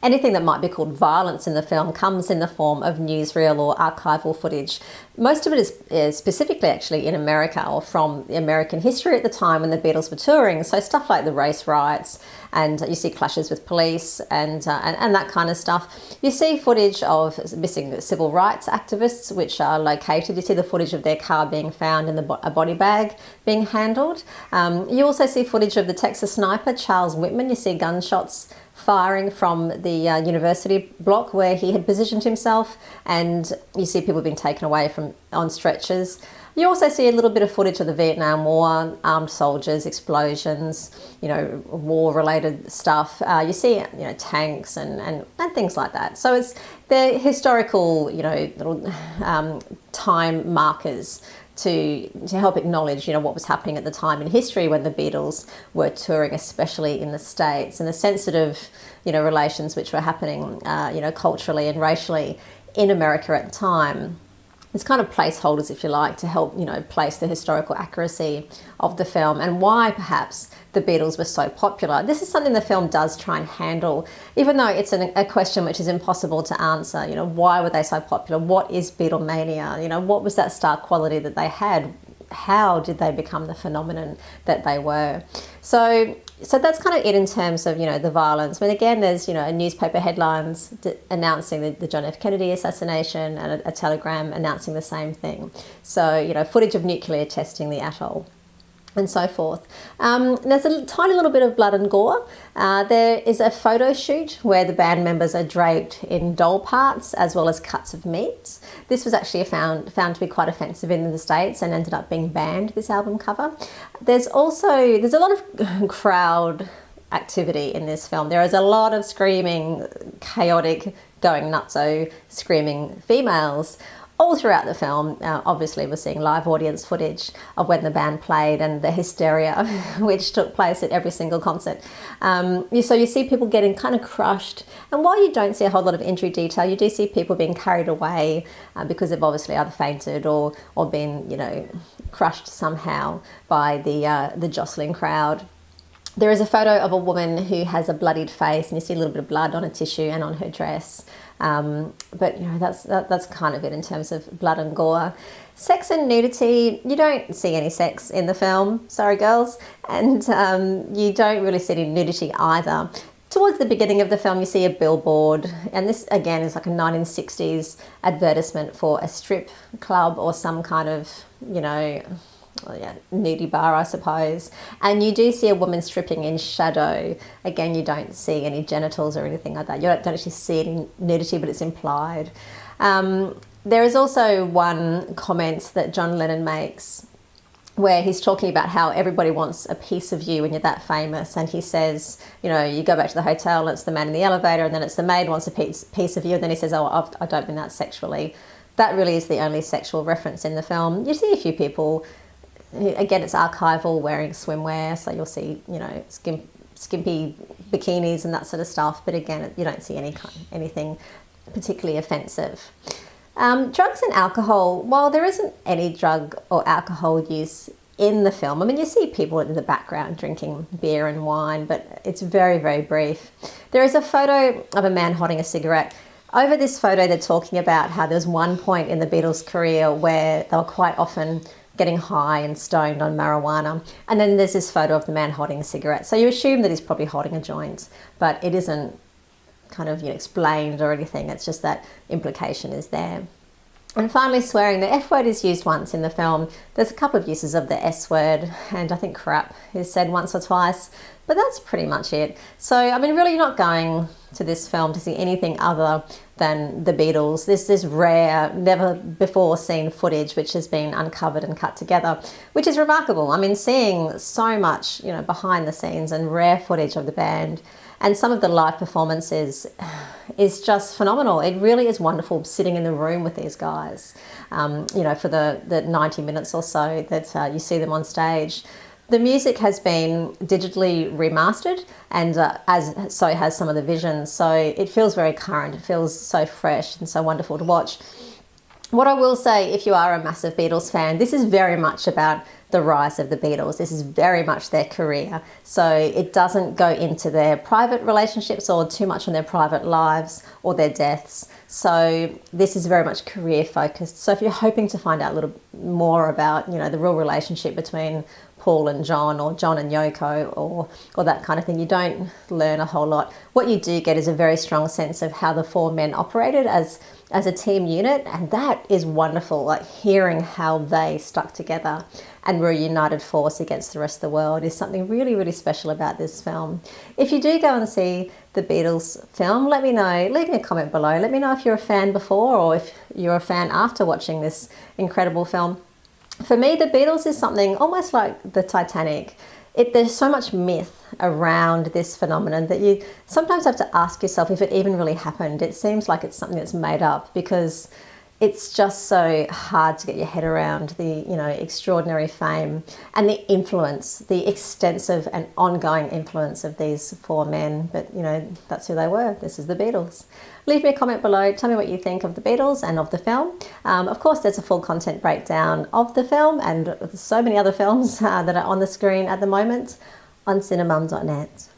anything that might be called violence in the film comes in the form of newsreel or archival footage. Most of it is specifically actually in America or from the American history at the time when the Beatles were touring. So stuff like the race riots, and you see clashes with police and that kind of stuff. You see footage of missing civil rights activists, which are located. You see the footage of their car being found and a body bag being handled. You also see footage of the Texas sniper, Charles Whitman. You see gunshots firing from the university block where he had positioned himself, and you see people being taken away from on stretchers. You also see a little bit of footage of the Vietnam War, armed soldiers, explosions, war-related stuff. You see, tanks and things like that. So they're historical, little time markers to help acknowledge, what was happening at the time in history when the Beatles were touring, especially in the States, and the sensitive, relations which were happening, culturally and racially in America at the time. It's kind of placeholders, if you like, to help, place the historical accuracy of the film and why perhaps the Beatles were so popular. This is something the film does try and handle, even though it's a question which is impossible to answer. Why were they so popular? What is Beatlemania? What was that star quality that they had? How did they become the phenomenon that they were? So that's kind of it in terms of, the violence. But again, there's, newspaper headlines announcing the John F. Kennedy assassination and a telegram announcing the same thing. So, footage of nuclear testing the atoll and so forth. There's a tiny little bit of blood and gore. There is a photo shoot where the band members are draped in doll parts as well as cuts of meat. This was actually found to be quite offensive in the States and ended up being banned, this album cover. There's a lot of crowd activity in this film. There is a lot of screaming, chaotic, going nutso, screaming females all throughout the film. Obviously, we're seeing live audience footage of when the band played and the hysteria which took place at every single concert. So you see people getting kind of crushed. And while you don't see a whole lot of injury detail, you do see people being carried away because they've obviously either fainted or been, crushed somehow by the jostling crowd. There is a photo of a woman who has a bloodied face, and you see a little bit of blood on a tissue and on her dress. But that's kind of it in terms of blood and gore. Sex and nudity, you don't see any sex in the film, sorry girls, and you don't really see any nudity either. Towards the beginning of the film, you see a billboard, and this again is like a 1960s advertisement for a strip club or some kind of, nudie bar, I suppose. And you do see a woman stripping in shadow. Again, you don't see any genitals or anything like that. You don't actually see any nudity, but it's implied. There is also one comment that John Lennon makes where he's talking about how everybody wants a piece of you when you're that famous. And he says, you go back to the hotel and it's the man in the elevator, and then it's the maid wants a piece of you. And then he says, I don't mean that sexually. That really is the only sexual reference in the film. You see a few people. Again, it's archival, wearing swimwear, so you'll see, skimpy bikinis and that sort of stuff. But again, you don't see anything particularly offensive. Drugs and alcohol. While there isn't any drug or alcohol use in the film, I mean, you see people in the background drinking beer and wine, but it's very, very brief. There is a photo of a man holding a cigarette. Over this photo, they're talking about how there's one point in the Beatles' career where they were quite often getting high and stoned on marijuana. And then there's this photo of the man holding a cigarette. So you assume that he's probably holding a joint, but it isn't kind of explained or anything. It's just that implication is there. And finally, swearing. The F word is used once in the film. There's a couple of uses of the S word, and I think crap is said once or twice, but that's pretty much it. So, I mean, really, you're not going to this film to see anything other than the Beatles. This rare, never before seen footage which has been uncovered and cut together, which is remarkable. I mean, seeing so much, behind the scenes and rare footage of the band and some of the live performances is just phenomenal. It really is wonderful sitting in the room with these guys, for the 90 minutes or so that you see them on stage. The music has been digitally remastered, and so has some of the visions. So it feels very current. It feels so fresh and so wonderful to watch. What I will say, if you are a massive Beatles fan, this is very much about the rise of the Beatles. This is very much their career. So it doesn't go into their private relationships or too much on their private lives or their deaths. So this is very much career focused. So if you're hoping to find out a little more about, the real relationship between Paul and John, or John and Yoko, or that kind of thing, you don't learn a whole lot. What you do get is a very strong sense of how the four men operated as a team unit, and that is wonderful, like hearing how they stuck together and were a united force against the rest of the world is something really, really special about this film. If you do go and see the Beatles film, let me know. Leave me a comment below. Let me know if you're a fan before or if you're a fan after watching this incredible film. For me, the Beatles is something almost like the Titanic. There's so much myth around this phenomenon that you sometimes have to ask yourself if it even really happened. It seems like it's something that's made up because it's just so hard to get your head around the, extraordinary fame and the influence, the extensive and ongoing influence of these four men. But, that's who they were. This is the Beatles. Leave me a comment below. Tell me what you think of the Beatles and of the film. Of course, there's a full content breakdown of the film and so many other films that are on the screen at the moment on cinemum.net.